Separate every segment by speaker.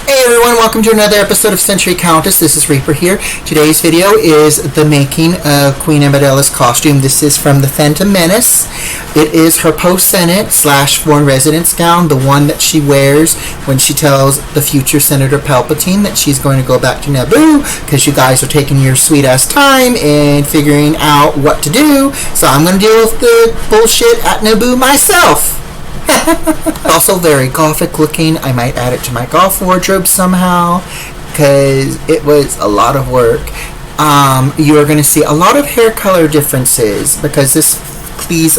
Speaker 1: Hey everyone, welcome to another episode of Century Countess. This is Reaper here. Today's video is the making of Queen Amidala's costume. This is from the Phantom Menace. It is her post-Senate / foreign residence gown, the one that she wears when she tells the future Senator Palpatine that she's going to go back to Naboo because you guys are taking your sweet ass time and figuring out what to do. So I'm going to deal with the bullshit at Naboo myself. Also very gothic looking. I might add it to my golf wardrobe somehow because it was a lot of work. You are going to see a lot of hair color differences because these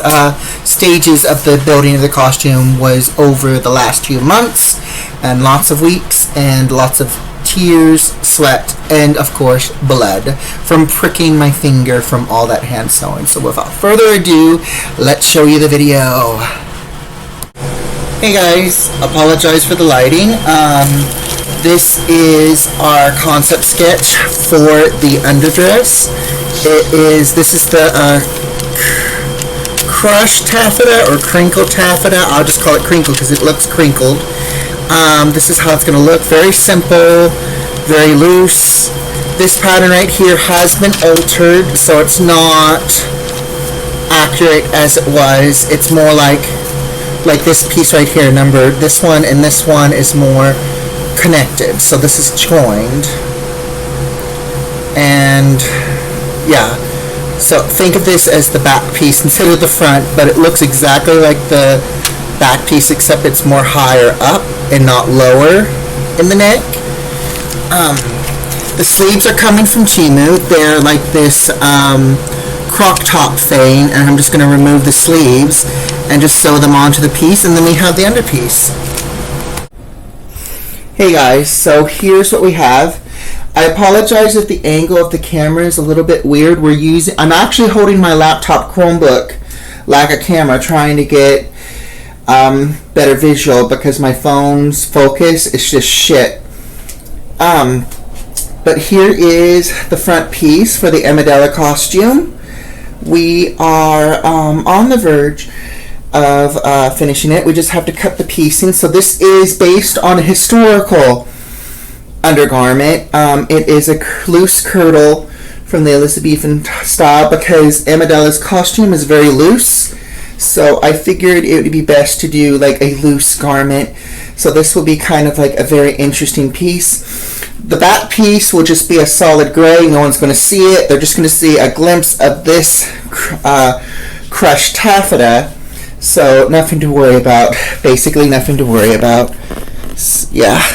Speaker 1: stages of the building of the costume was over the last few months and lots of weeks and lots of tears, sweat, and of course blood from pricking my finger from all that hand sewing. So without further ado, let's show you the video. Hey guys, apologize for the lighting. This is our concept sketch for the underdress. This is the crushed taffeta or crinkle taffeta. I'll just call it crinkle because it looks crinkled. This is how it's going to look. Very simple, very loose. This pattern right here has been altered, so it's not accurate as it was. It's more like this piece right here, numbered. This one and this one is more connected, so this is joined. And yeah, so think of this as the back piece instead of the front, but it looks exactly like the back piece except it's more higher up and not lower in the neck. The sleeves are coming from Timu. They're like this croc top thing, and I'm just going to remove the sleeves and just sew them onto the piece, and then we have the underpiece. Hey guys, so here's what we have. I apologize if the angle of the camera is a little bit weird. I'm actually holding my laptop Chromebook like a camera, trying to get better visual because my phone's focus is just shit. But here is the front piece for the Amidala costume. We are on the verge of finishing it. We just have to cut the piecing. So this is based on a historical undergarment. It is a loose kirtle from the Elizabethan style because Amidala's costume is very loose. So I figured it would be best to do like a loose garment. So this will be kind of like a very interesting piece. The back piece will just be a solid gray. No one's going to see it. They're just going to see a glimpse of this crushed taffeta. So nothing to worry about. Basically nothing to worry about. Yeah.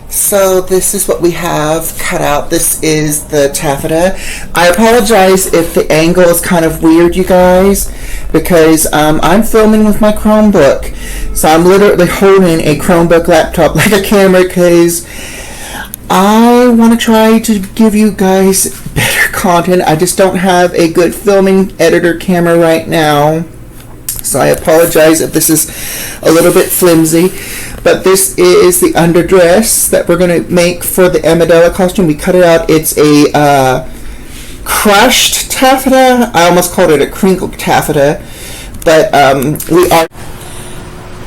Speaker 1: So this is what we have cut out. This is the taffeta. I apologize if the angle is kind of weird, you guys, because I'm filming with my Chromebook. So I'm literally holding a Chromebook laptop like a camera because I want to try to give you guys better content. I just don't have a good filming editor camera right now. So I apologize if this is a little bit flimsy. But this is the underdress that we're going to make for the Amidala costume. We cut it out. It's a crushed taffeta. I almost called it a crinkled taffeta. But we are...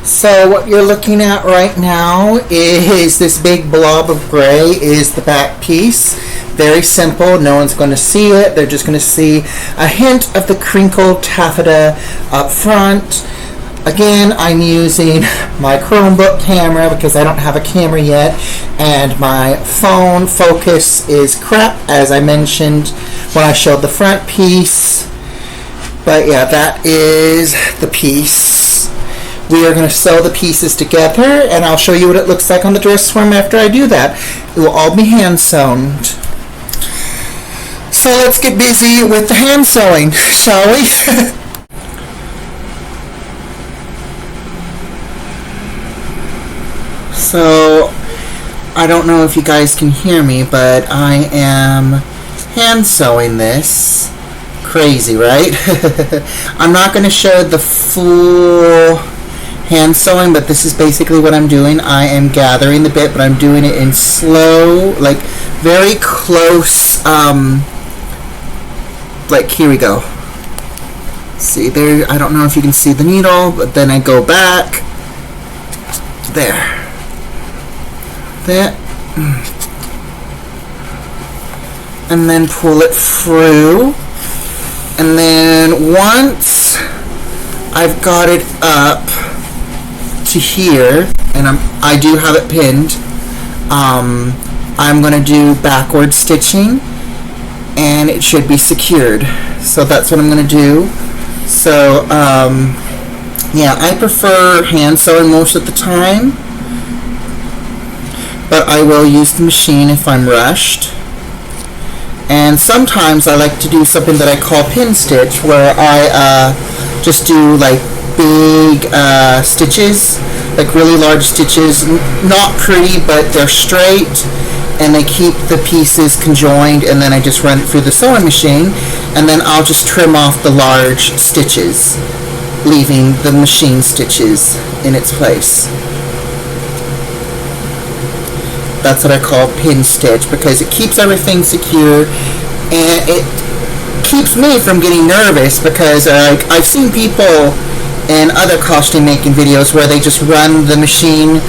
Speaker 1: So what you're looking at right now is this big blob of gray is the back piece. Very simple. No one's going to see it. They're just going to see a hint of the crinkled taffeta up front. Again, I'm using my Chromebook camera because I don't have a camera yet, and my phone focus is crap, as I mentioned when I showed the front piece. But yeah, that is the piece. We are going to sew the pieces together, and I'll show you what it looks like on the dress form after I do that. It will all be hand sewn. So let's get busy with the hand sewing, shall we? So, I don't know if you guys can hear me, but I am hand sewing this. Crazy, right? I'm not going to show the full hand sewing, but this is basically what I'm doing. I am gathering the bit, but I'm doing it in slow, like very close, like here we go. See there, I don't know if you can see the needle, but then I go back There. That. And then pull it through. And then once I've got it up to here, and I do have it pinned, I'm going to do backward stitching, and it should be secured. So that's what I'm going to do. So yeah, I prefer hand sewing most of the time, but I will use the machine if I'm rushed. And sometimes I like to do something that I call pin stitch, where I just do like big stitches, like really large stitches, not pretty, but they're straight, and they keep the pieces conjoined, and then I just run it through the sewing machine, and then I'll just trim off the large stitches, leaving the machine stitches in its place. That's what I call pin stitch, because it keeps everything secure, and it keeps me from getting nervous, because I've seen people in other costume making videos where they just run the machine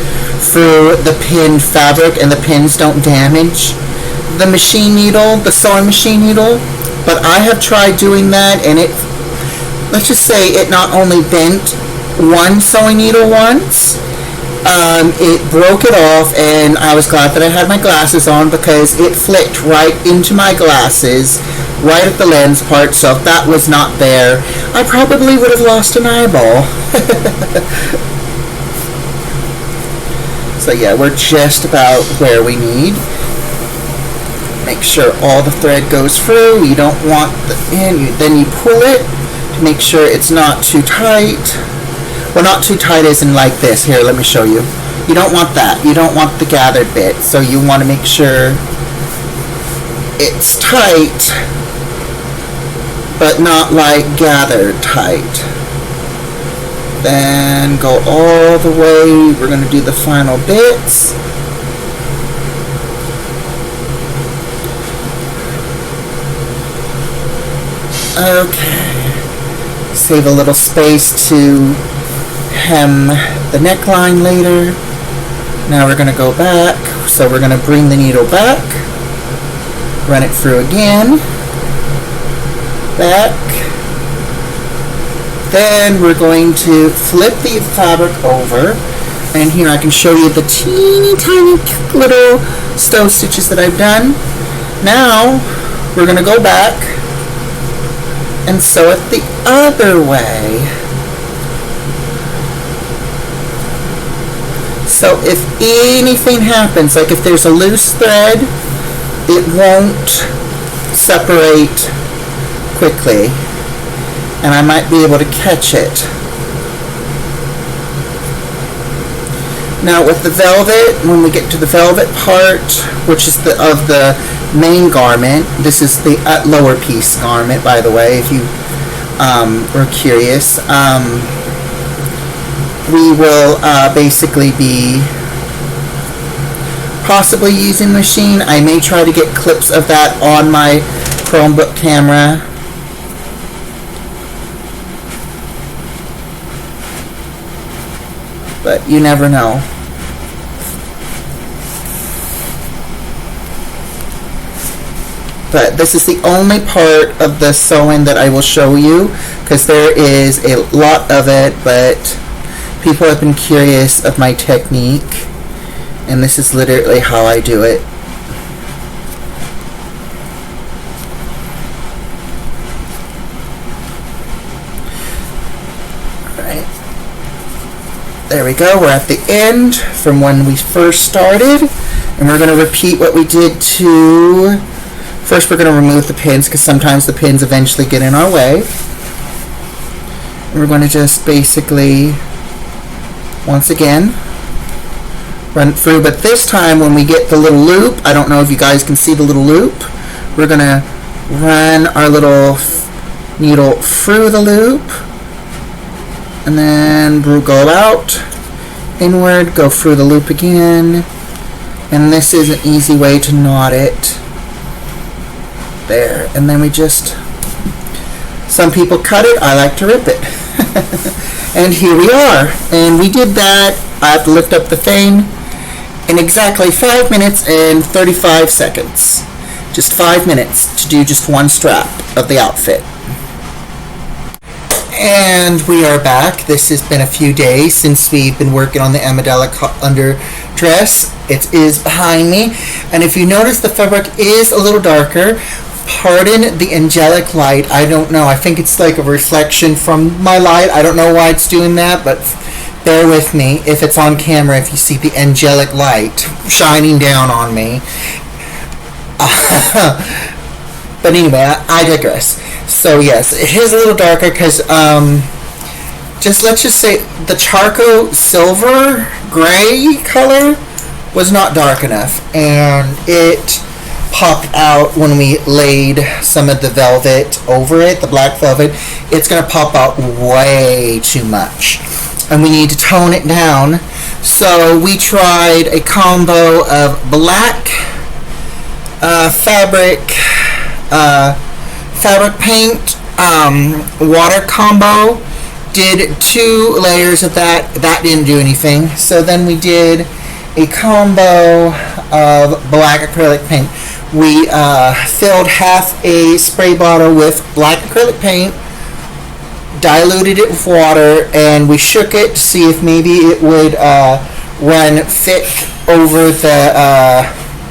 Speaker 1: through the pinned fabric and the pins don't damage the machine needle, the sewing machine needle. But I have tried doing that, and it, let's just say, it not only bent one sewing needle once, it broke it off, and I was glad that I had my glasses on, because it flicked right into my glasses, right at the lens part. So if that was not there, I probably would have lost an eyeball. So yeah, we're just about where we need. Make sure all the thread goes through. You don't want the end, then you pull it to make sure it's not too tight. Well, not too tight as in like this. Here, let me show you. You don't want that. You don't want the gathered bit. So you want to make sure it's tight, but not like gathered tight. Then go all the way. We're going to do the final bits. Okay. Save a little space to hem the neckline later. Now we're going to go back. So we're going to bring the needle back, run it through again, back. Then we're going to flip the fabric over, and here I can show you the teeny tiny little stove stitches that I've done. Now we're going to go back and sew it the other way. So if anything happens, like if there's a loose thread, it won't separate quickly, and I might be able to catch it. Now with the velvet, when we get to the velvet part, which is of the main garment, this is the lower piece garment, by the way, if you were curious, we will basically be possibly using the machine. I may try to get clips of that on my Chromebook camera. But you never know. But this is the only part of the sewing that I will show you, because there is a lot of it, but people have been curious of my technique, and this is literally how I do it. There we go, we're at the end from when we first started, and we're going to repeat what we did to... First we're going to remove the pins, because sometimes the pins eventually get in our way. And we're going to just basically, once again, run it through. But this time when we get the little loop, I don't know if you guys can see the little loop, we're going to run our little needle through the loop, and then we'll go out, inward, go through the loop again, and this is an easy way to knot it. There, and then we just, some people cut it, I like to rip it. And here we are, and we did that I have to lift up the thing in exactly 5 minutes and 35 seconds. Just 5 minutes to do just one strap of the outfit. And we are back. This has been a few days since we've been working on the Amidala underdress. It is behind me. And if you notice, the fabric is a little darker. Pardon the angelic light. I don't know. I think it's like a reflection from my light. I don't know why it's doing that, but bear with me if it's on camera, if you see the angelic light shining down on me. But anyway, I digress. So yes, it is a little darker because let's just say the charcoal silver gray color was not dark enough, and it popped out when we laid some of the velvet over it, the black velvet. It's going to pop out way too much, and we need to tone it down. So we tried a combo of black fabric paint, water combo. Did 2 layers of that. That didn't do anything. So then we did a combo of black acrylic paint. We filled half a spray bottle with black acrylic paint, diluted it with water, and we shook it to see if maybe it would run thick over the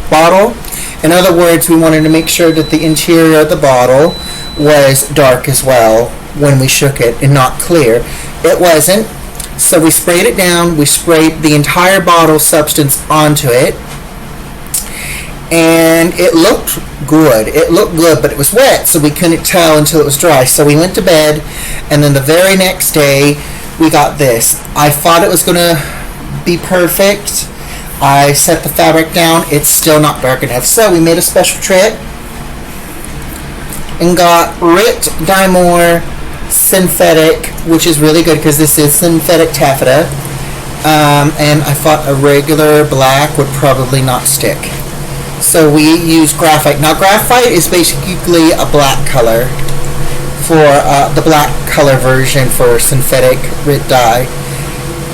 Speaker 1: bottle. In other words, we wanted to make sure that the interior of the bottle was dark as well when we shook it and not clear. It wasn't. So we sprayed it down. We sprayed the entire bottle substance onto it. And it looked good. It looked good, but it was wet, so we couldn't tell until it was dry. So we went to bed, and then the very next day, we got this. I thought it was going to be perfect. I set the fabric down. It's still not dark enough. So we made a special trip and got Rit Dymore synthetic, which is really good because this is synthetic taffeta. And I thought a regular black would probably not stick. So we use graphite. Now graphite is basically a black color for the black color version for synthetic Rit dye.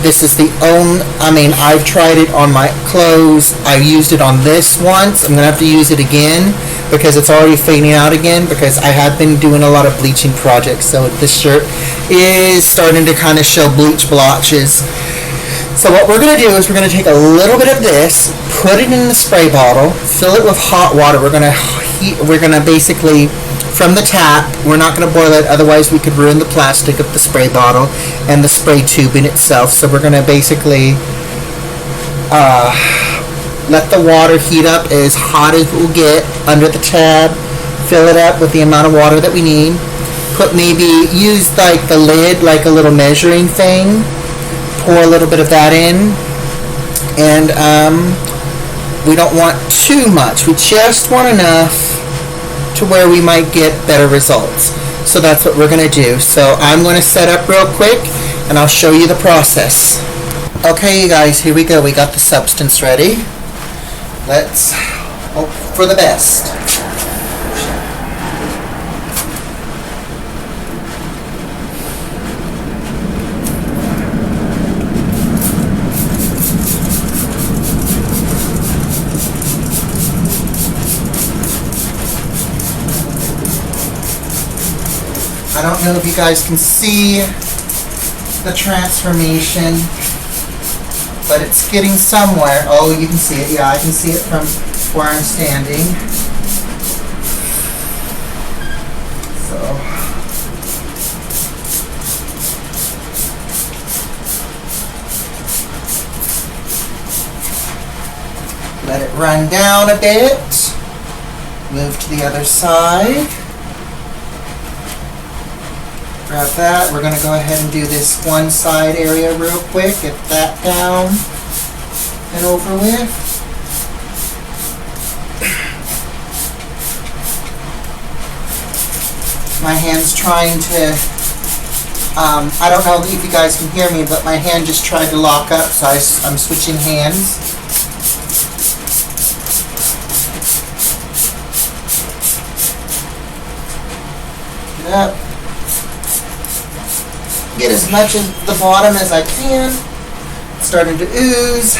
Speaker 1: This is the I've tried it on my clothes. I used it on this once. I'm going to have to use it again because it's already fading out again because I have been doing a lot of bleaching projects. So this shirt is starting to kind of show bleach blotches. So what we're going to do is we're going to take a little bit of this, put it in the spray bottle, fill it with hot water. We're going to basically, from the tap, we're not going to boil it, otherwise we could ruin the plastic of the spray bottle and the spray tube in itself. So we're going to basically let the water heat up as hot as it will get under the tab, fill it up with the amount of water that we need, use like the lid, like a little measuring thing, pour a little bit of that in, and we don't want too much. We just want enough to where we might get better results. So that's what we're going to do. So I'm going to set up real quick and I'll show you the process. Okay, you guys, here we go. We got the substance ready. Let's hope for the best. I don't know if you guys can see the transformation, but it's getting somewhere. Oh, you can see it. Yeah, I can see it from where I'm standing. So, let it run down a bit. Move to the other side. Grab that. We're going to go ahead and do this one side area real quick. Get that down and over with. My hand's trying to, I don't know if you guys can hear me, but my hand just tried to lock up, so I'm switching hands. Get up. Get as much of the bottom as I can. starting to ooze.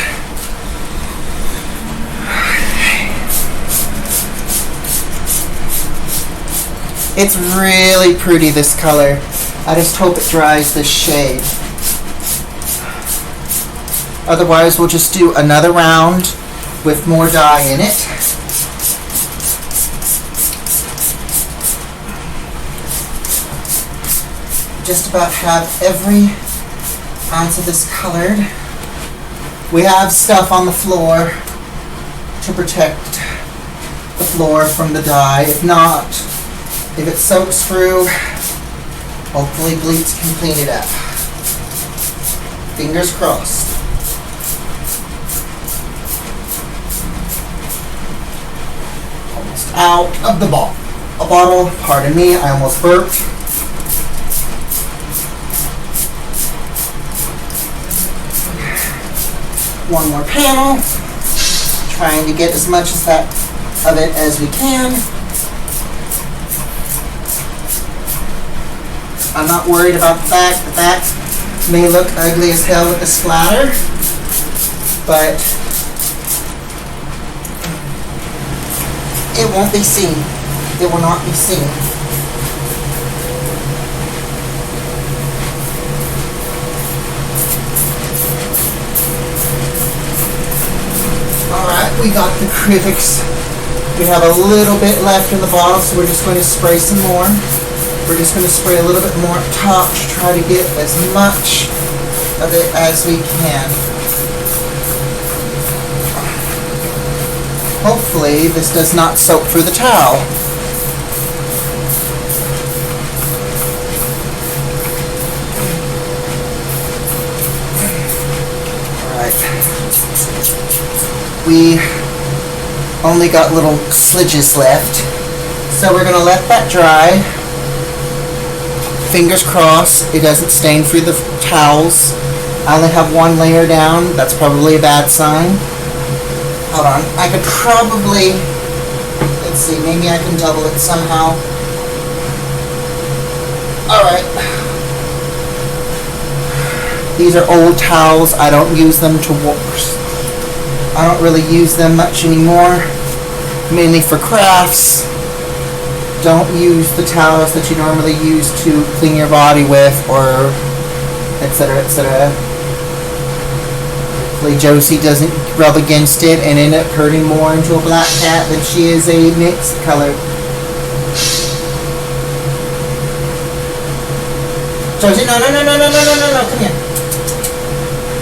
Speaker 1: It's really pretty, this color. I just hope it dries this shade. Otherwise, we'll just do another round with more dye in it. Just about have every ounce of this colored. We have stuff on the floor to protect the floor from the dye. If not, if it soaks through, hopefully bleach can clean it up. Fingers crossed. Almost out of the bottle. Pardon me, I almost burped. One more panel. Trying to get as much of it as we can. I'm not worried about the fact that that may look ugly as hell with the splatter, but it won't be seen. It will not be seen. Alright, we got the critics. We have a little bit left in the bottle, so we're just going to spray some more. We're just going to spray a little bit more up top to try to get as much of it as we can. Hopefully this does not soak through the towel. Alright. We only got little slidges left, so we're going to let that dry. Fingers crossed it doesn't stain through the towels. I only have one layer down. That's probably a bad sign. Hold on. I could probably, let's see, maybe I can double it somehow. Alright. These are old towels. I don't use them to wash. I don't really use them much anymore. Mainly for crafts. Don't use the towels that you normally use to clean your body with, or etc., etc. Hopefully Josie doesn't rub against it and end up turning more into a black cat than she is a mixed color. Josie, no, come here.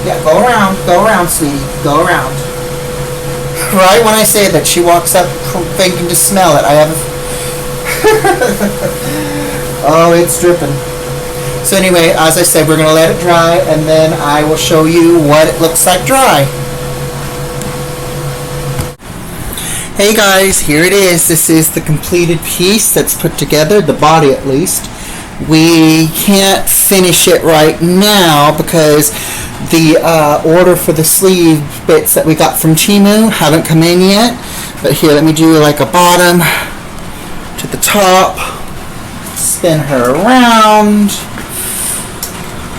Speaker 1: Yeah, go around, sweetie, go around. Right when I say that, she walks up thinking to smell it. I have a oh, it's dripping. So anyway, as I said, we're going to let it dry, and then I will show you what it looks like dry. Hey guys, here it is. This is the completed piece that's put together, the body at least. We can't finish it right now because the order for the sleeve bits that we got from Temu haven't come in yet. But here, let me do like a bottom to the top, spin her around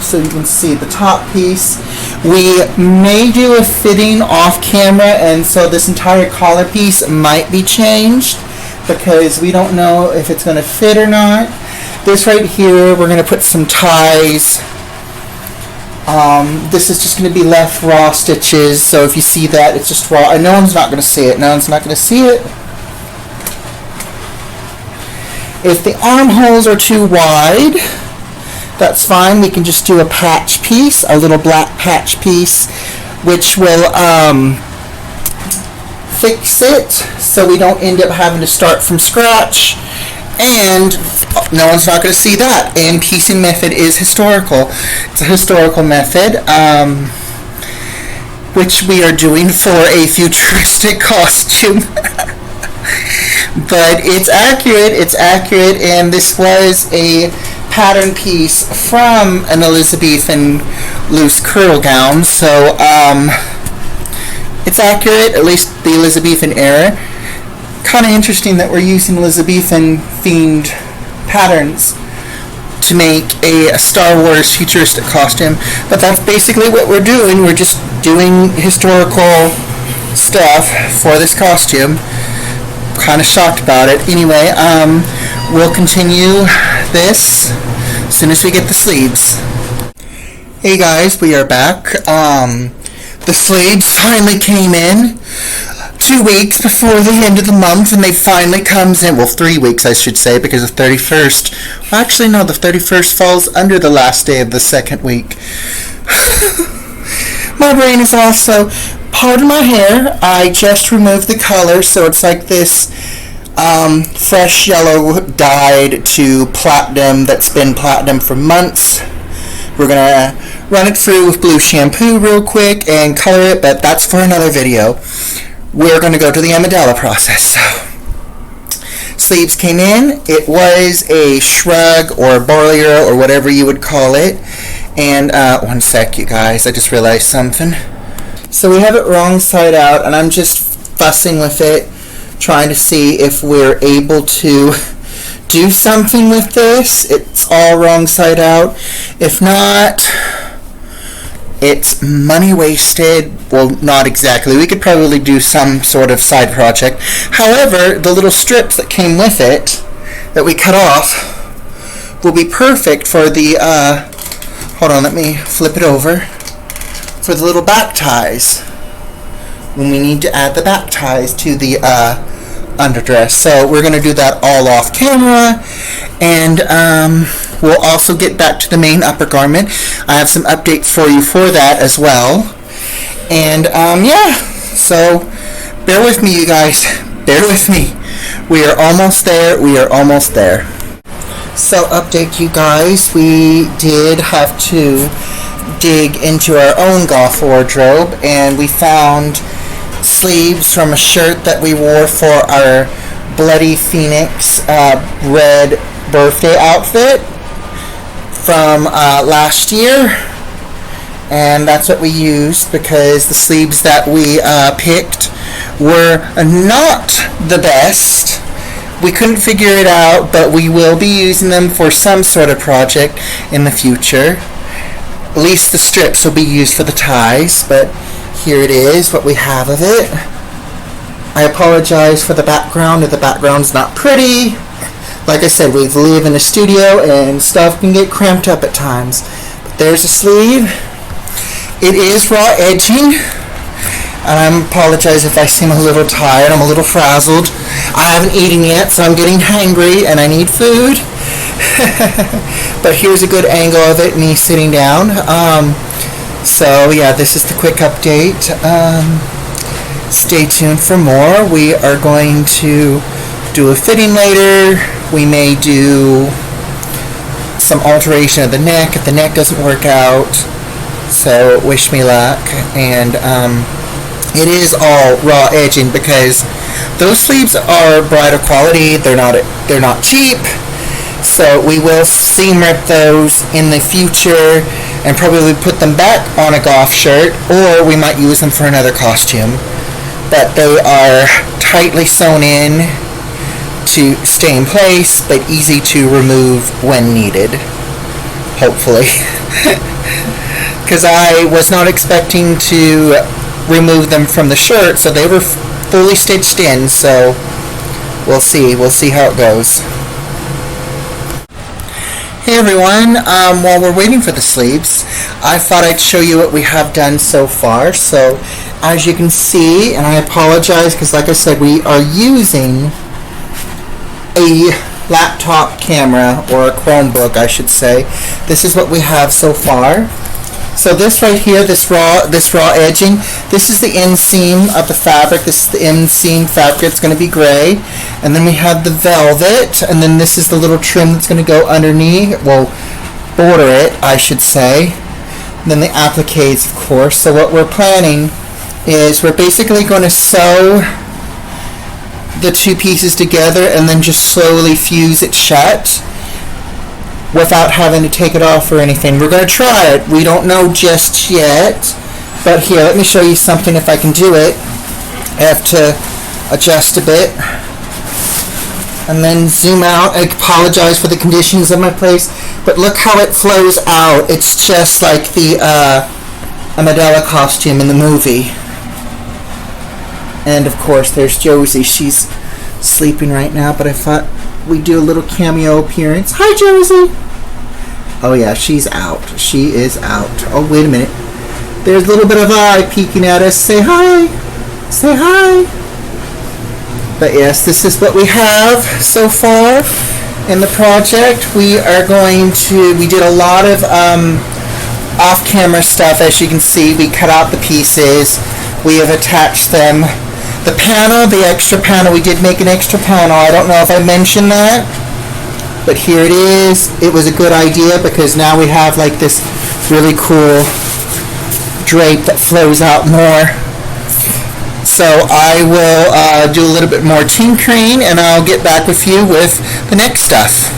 Speaker 1: so you can see the top piece. We may do a fitting off camera, and so this entire collar piece might be changed because we don't know if it's going to fit or not. This right here, we're going to put some ties. This is just going to be left raw stitches, so if you see that, it's just raw. And no one's not going to see it. No one's not going to see it. If the armholes are too wide, that's fine. We can just do a patch piece, a little black patch piece, which will fix it so we don't end up having to start from scratch. And no one's not going to see that. And piecing method is historical. It's a historical method, which we are doing for a futuristic costume. But it's accurate, and this was a pattern piece from an Elizabethan loose curl gown, so it's accurate, at least the Elizabethan era. Kind of interesting that we're using Elizabethan themed patterns to make a Star Wars futuristic costume, but that's basically what we're doing. We're just doing historical stuff for this costume. Kind of shocked about it. Anyway, we'll continue this as soon as we get the sleeves. Hey guys, we are back. The sleeves finally came in 2 weeks before the end of the month, and they finally comes in. Well, 3 weeks, I should say, because the 31st. Well, actually, no, the 31st falls under the last day of the second week. My brain is off, so pardon my hair. I just removed the color, so it's like this fresh yellow dyed to platinum that's been platinum for months. We're going to run it through with blue shampoo real quick and color it, but that's for another video. We're going to go to the Amidala process. So, sleeves came in. It was a shrug or borlier or whatever you would call it. And one sec, you guys, I just realized something. So we have it wrong side out, and I'm just fussing with it, trying to see if we're able to do something with this. It's all wrong side out. If not, it's money wasted. Well, not exactly. We could probably do some sort of side project. However, the little strips that came with it that we cut off will be perfect for the, hold on, let me flip it over, for the little back ties when we need to add the back ties to the underdress. So we're going to do that all off camera, and we'll also get back to the main upper garment. I have some updates for you for that as well. And yeah, so bear with me, you guys. Bear with me. We are almost there. We are almost there. So update, you guys. We did have to dig into our own goth wardrobe, and we found sleeves from a shirt that we wore for our Bloody Phoenix red birthday outfit from last year, and that's what we used because the sleeves that we picked were not the best. We couldn't figure it out, but we will be using them for some sort of project in the future. At least the strips will be used for the ties, but here it is, what we have of it. I apologize for the background if the background's not pretty. Like I said, we live in a studio and stuff can get cramped up at times. But there's a sleeve. It is raw edging. And I apologize if I seem a little tired. I'm a little frazzled. I haven't eaten yet, so I'm getting hangry and I need food. But here's a good angle of it, me sitting down. So yeah, this is the quick update. Stay tuned for more. We are going to do a fitting later. We may do some alteration of the neck if the neck doesn't work out. So wish me luck. And it is all raw edging because those sleeves are bridal quality. They're not cheap. So we will seam rip those in the future and probably put them back on a goth shirt, or we might use them for another costume. But they are tightly sewn in to stay in place, but easy to remove when needed. Hopefully. Because I was not expecting to remove them from the shirt, so they were fully stitched in, so we'll see. We'll see how it goes. Hey everyone, while we're waiting for the sleeves, I thought I'd show you what we have done so far. So, as you can see, and I apologize because like I said, we are using a laptop camera, or a Chromebook I should say. This is what we have so far. So this right here, this raw edging, this is the inseam of the fabric. This is the inseam fabric. It's going to be gray. And then we have the velvet, and then this is the little trim that's going to go underneath, well, border it, I should say. And then the appliques, of course. So what we're planning is we're basically going to sew the two pieces together and then just slowly fuse it shut without having to take it off or anything. We're going to try it. We don't know just yet. But here, let me show you something if I can do it. I have to adjust a bit. And then zoom out. I apologize for the conditions of my place. But look how it flows out. It's just like the Amidala costume in the movie. And of course there's Josie. She's sleeping right now, but I thought we'd do a little cameo appearance. Hi, Josie! Oh yeah, she's out. She is out. Oh, wait a minute. There's a little bit of eye peeking at us. Say hi! Say hi! But yes, this is what we have so far in the project. We did a lot of off-camera stuff, as you can see. We cut out the pieces. We have attached them. The panel, the extra panel, we did make an extra panel. I don't know if I mentioned that, but here it is. It was a good idea because now we have like this really cool drape that flows out more. So I will do a little bit more tinkering and I'll get back with you with the next stuff.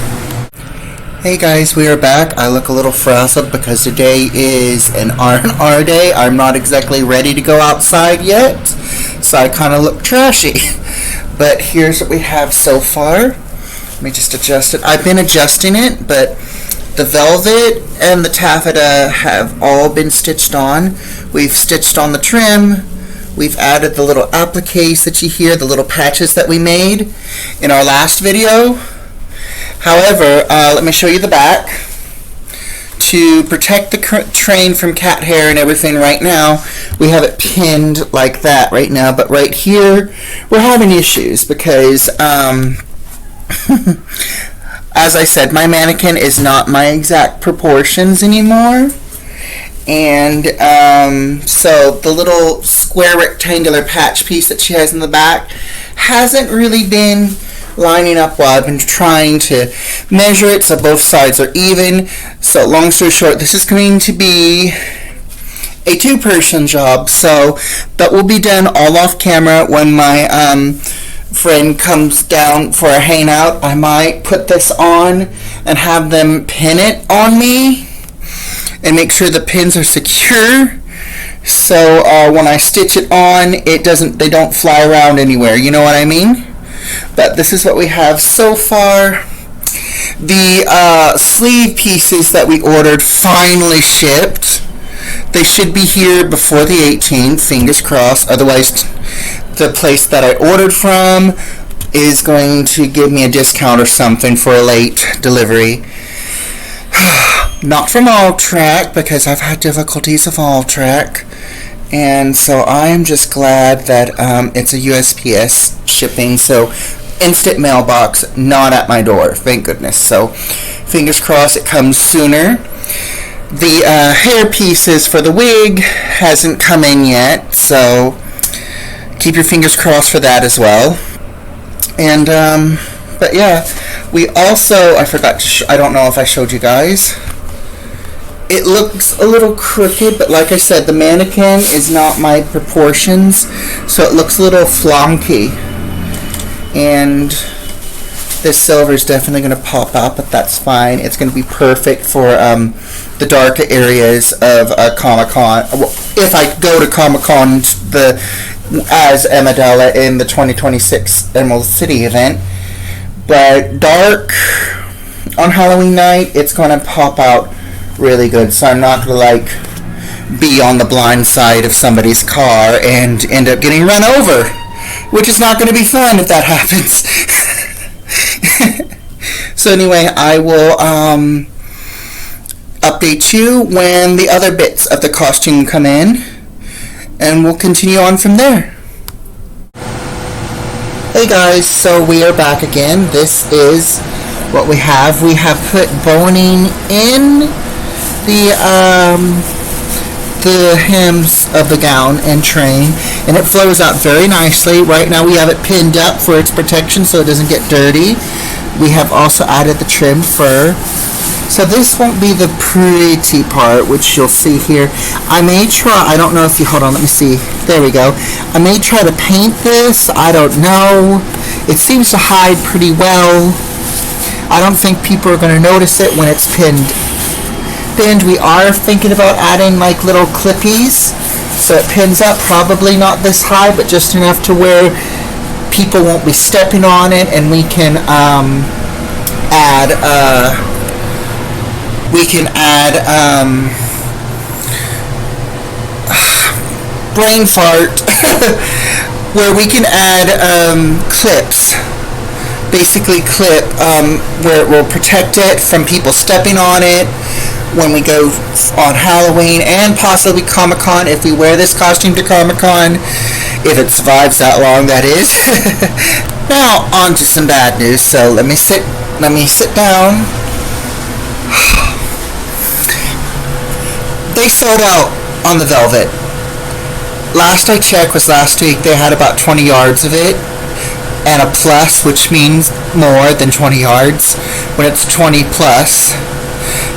Speaker 1: Hey guys, we are back. I look a little frazzled because today is an R&R day. I'm not exactly ready to go outside yet, so I kind of look trashy. But here's what we have so far. Let me just adjust it. I've been adjusting it, but the velvet and the taffeta have all been stitched on. We've stitched on the trim. We've added the little appliques that you hear, the little patches that we made in our last video. However, let me show you the back. To protect the train from cat hair and everything right now, we have it pinned like that right now. But right here, we're having issues because, as I said, my mannequin is not my exact proportions anymore. And so the little square rectangular patch piece that she has in the back hasn't really been lining up well. I've been trying to measure it so both sides are even. So long story short, this is going to be a two-person job. So that will be done all off camera when my friend comes down for a hangout. I might put this on and have them pin it on me and make sure the pins are secure. So when I stitch it on, they don't fly around anywhere. You know what I mean? But this is what we have so far. The sleeve pieces that we ordered finally shipped. They should be here before the 18th, fingers crossed. Otherwise, the place that I ordered from is going to give me a discount or something for a late delivery. Not from All-Track, because I've had difficulties with All-Track. And so I'm just glad that it's a USPS shipping, so instant mailbox, not at my door, thank goodness. So fingers crossed it comes sooner. The hair pieces for the wig hasn't come in yet, so keep your fingers crossed for that as well. And but yeah, we also, I forgot to I don't know if I showed you guys. It looks a little crooked, but like I said, the mannequin is not my proportions, so it looks a little flonky. And this silver is definitely going to pop out, but that's fine. It's going to be perfect for the darker areas of Comic-Con. Well, if I go to Comic-Con as Amidala in the 2026 Emerald City event. But dark on Halloween night, it's going to pop out really good, so I'm not going to like be on the blind side of somebody's car and end up getting run over, which is not going to be fun if that happens. So anyway, I will update you when the other bits of the costume come in, and we'll continue on from there. Hey guys, so we are back again. This is what we have. We have put boning in the hems of the gown and train, and it flows out very nicely. Right now we have it pinned up for its protection so it doesn't get dirty. We have also added the trim fur. So this won't be the pretty part, which you'll see here. I may try, I don't know if you, hold on, let me see. There we go. I may try to paint this, I don't know. It seems to hide pretty well. I don't think people are going to notice it when it's pinned. We are thinking about adding like little clippies, so it pins up, probably not this high, but just enough to where people won't be stepping on it, and we can add we can add brain fart where we can add clips, basically where it will protect it from people stepping on it when we go on Halloween and possibly Comic-Con, if we wear this costume to Comic-Con, if it survives that long, that is. Now on to some bad news. So let me sit down. They sold out on the velvet. Last I checked was last week. They had about 20 yards of it, and a plus, which means more than 20 yards when it's 20 plus.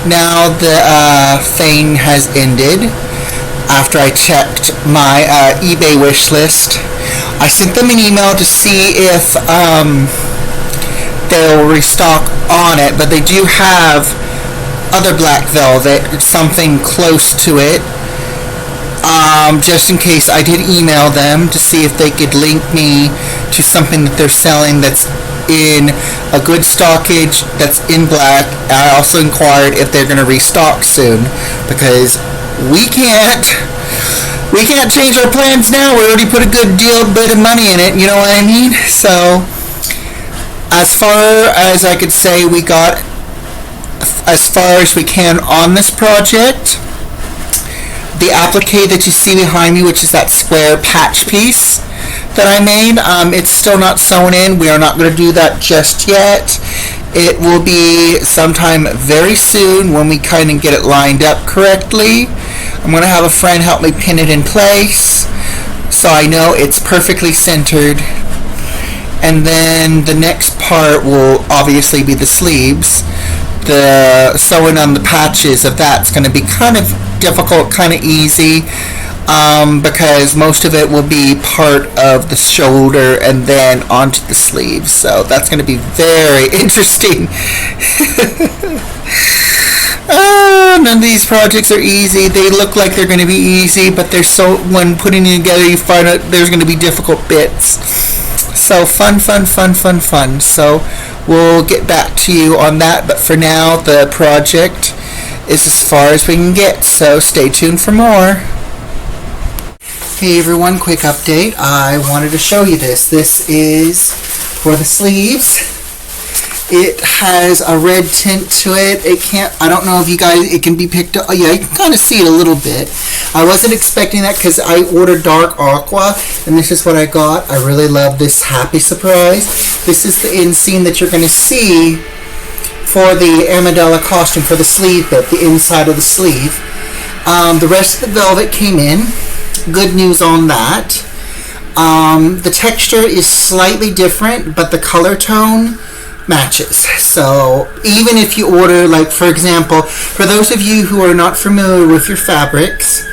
Speaker 1: Now the thing has ended. After I checked my eBay wish list, I sent them an email to see if they'll restock on it, but they do have other black velvet, something close to it. Just in case, I did email them to see if they could link me to something that they're selling that's in a good stockage, that's in black. I also inquired if they're going to restock soon, because we can't change our plans now. We already put a good bit of money in it, you know what I mean? So as far as I could say, we got as far as we can on this project. The applique that you see behind me, which is that square patch piece that I made, it's still not sewn in. We are not going to do that just yet. It will be sometime very soon when we kind of get it lined up correctly. I'm going to have a friend help me pin it in place so I know it's perfectly centered. And then the next part will obviously be the sleeves. The sewing on the patches of that's going to be kind of difficult, kind of easy, because most of it will be part of the shoulder and then onto the sleeves. So that's going to be very interesting. None of these projects are easy. They look like they're going to be easy, but they're so, when putting it together, you find out there's going to be difficult bits. So fun. So we'll get back to you on that, but for now the project is as far as we can get, so stay tuned for more. Hey everyone, quick update. I wanted to show you this. This is for the sleeves. It has a red tint to it. I don't know if you guys, it can be picked up. Oh yeah, you can kind of see it a little bit. I wasn't expecting that because I ordered dark aqua, and this is what I got. I really love this happy surprise. This is the inseam that you're going to see for the Amidala costume, for the sleeve bit, the inside of the sleeve. The rest of the velvet came in. Good news on that. The texture is slightly different, but the color tone matches. So even if you order, like for example, for those of you who are not familiar with your fabrics,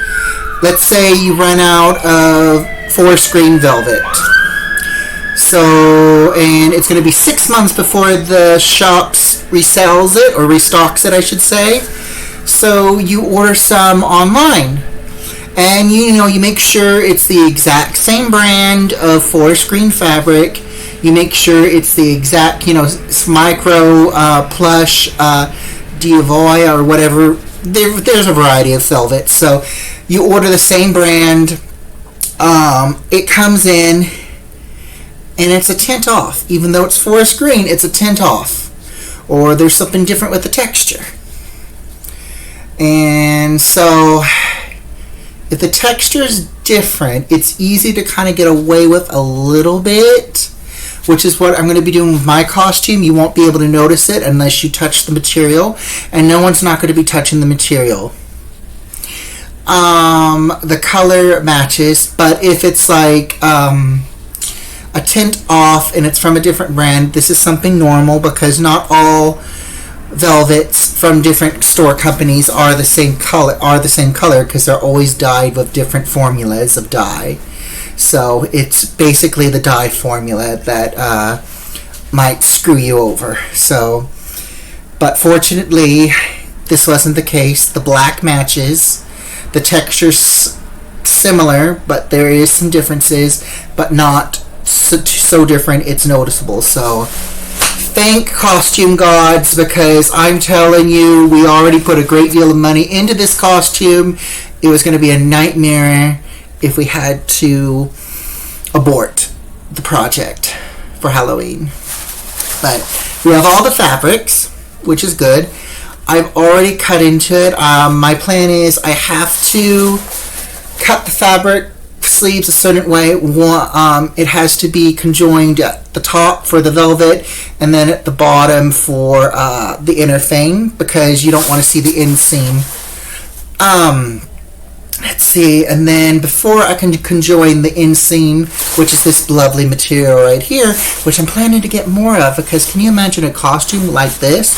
Speaker 1: let's say you run out of forest green velvet. So, and it's going to be 6 months before the shops resells it, or restocks it I should say. So you order some online, and you make sure it's the exact same brand of forest green fabric. You make sure it's the exact, micro, plush, Diavoy, or whatever. There's a variety of velvet. So you order the same brand. It comes in, and it's a tint off. Even though it's forest green, it's a tint off. Or there's something different with the texture. And so if the texture is different, it's easy to kind of get away with a little bit, which is what I'm going to be doing with my costume. You won't be able to notice it unless you touch the material, and no one's not going to be touching the material. The color matches, but if it's like a tint off and it's from a different brand, this is something normal, because not all velvets from different store companies are the same color, because they're always dyed with different formulas of dye. So it's basically the dye formula that might screw you over. So, but fortunately this wasn't the case. The black matches, the texture's similar, but there is some differences, but not so different it's noticeable. So thank costume gods, because I'm telling you, we already put a great deal of money into this costume. It was going to be a nightmare if we had to abort the project for Halloween. But we have all the fabrics, which is good. I've already cut into it. My plan is I have to cut the fabric sleeves a certain way. It has to be conjoined at the top for the velvet, and then at the bottom for the inner thing, because you don't want to see the inseam. Let's see, and then before I can conjoin the inseam, which is this lovely material right here, which I'm planning to get more of, because can you imagine a costume like this?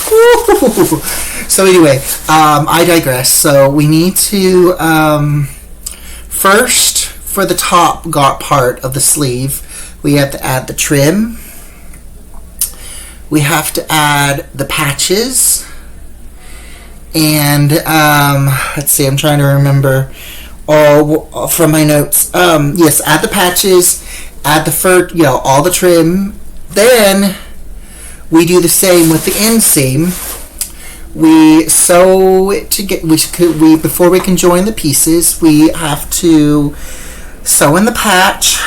Speaker 1: So anyway, I digress. So we need to, first, for the top part of the sleeve, we have to add the trim. We have to add the patches. And let's see, I'm trying to remember all from my notes. Yes, add the patches, add the fur, all the trim. Then we do the same with the inseam. We sew it together. Before we can join the pieces, we have to sew in the patch.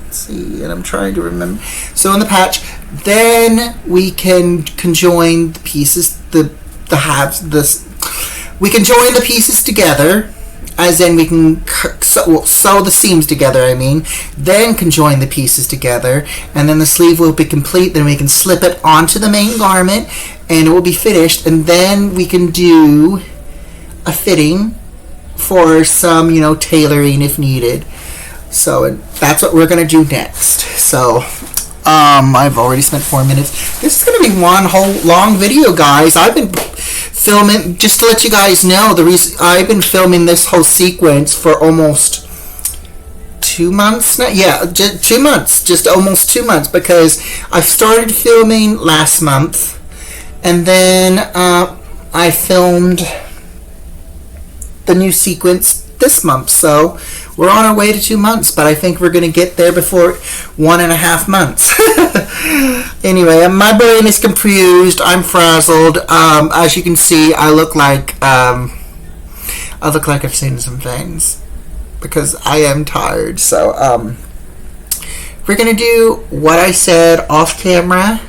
Speaker 1: Let's see, and I'm trying to remember. Sew in the patch. Then we can conjoin the pieces. We can join the pieces together, as in we can sew the seams together, then conjoin the pieces together, and then the sleeve will be complete. Then we can slip it onto the main garment, and it will be finished, and then we can do a fitting for some, tailoring if needed. So that's what we're going to do next. So I've already spent 4 minutes. This is going to be one whole long video, guys. I've been filming, just to let you guys know, the reason I've been filming this whole sequence for almost 2 months now. Yeah, 2 months, just almost 2 months, because I started filming last month, and then I filmed the new sequence this month. So we're on our way to 2 months, but I think we're going to get there before 1.5 months. Anyway, my brain is confused. I'm frazzled. As you can see, I look like I've seen some things, because I am tired. So we're going to do what I said off camera,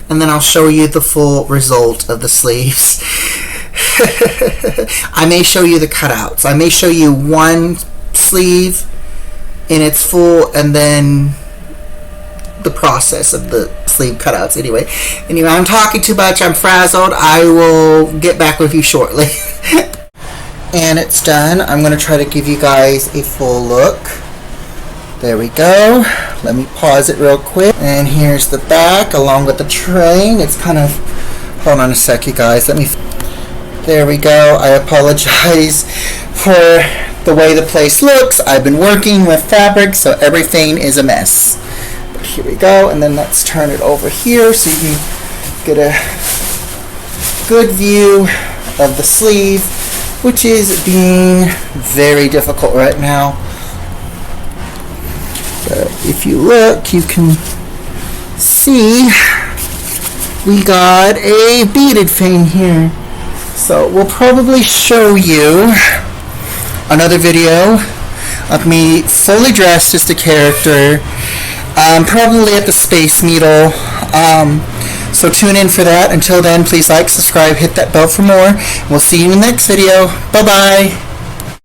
Speaker 1: and then I'll show you the full result of the sleeves. I may show you the cutouts. I may show you one sleeve in its full, and then the process of the sleeve cutouts. Anyway, I'm talking too much. I'm frazzled. I will get back with you shortly. And it's done. I'm going to try to give you guys a full look. There we go. Let me pause it real quick. And here's the back along with the train. It's kind of, hold on a sec, you guys. There we go. I apologize for the way the place looks. I've been working with fabric, so everything is a mess. But here we go, and then let's turn it over here so you can get a good view of the sleeve, which is being very difficult right now. But if you look, you can see we got a beaded thing here. So we'll probably show you another video of me fully dressed as the character, probably at the Space Needle. So tune in for that. Until then, please like, subscribe, hit that bell for more. We'll see you in the next video. Bye-bye.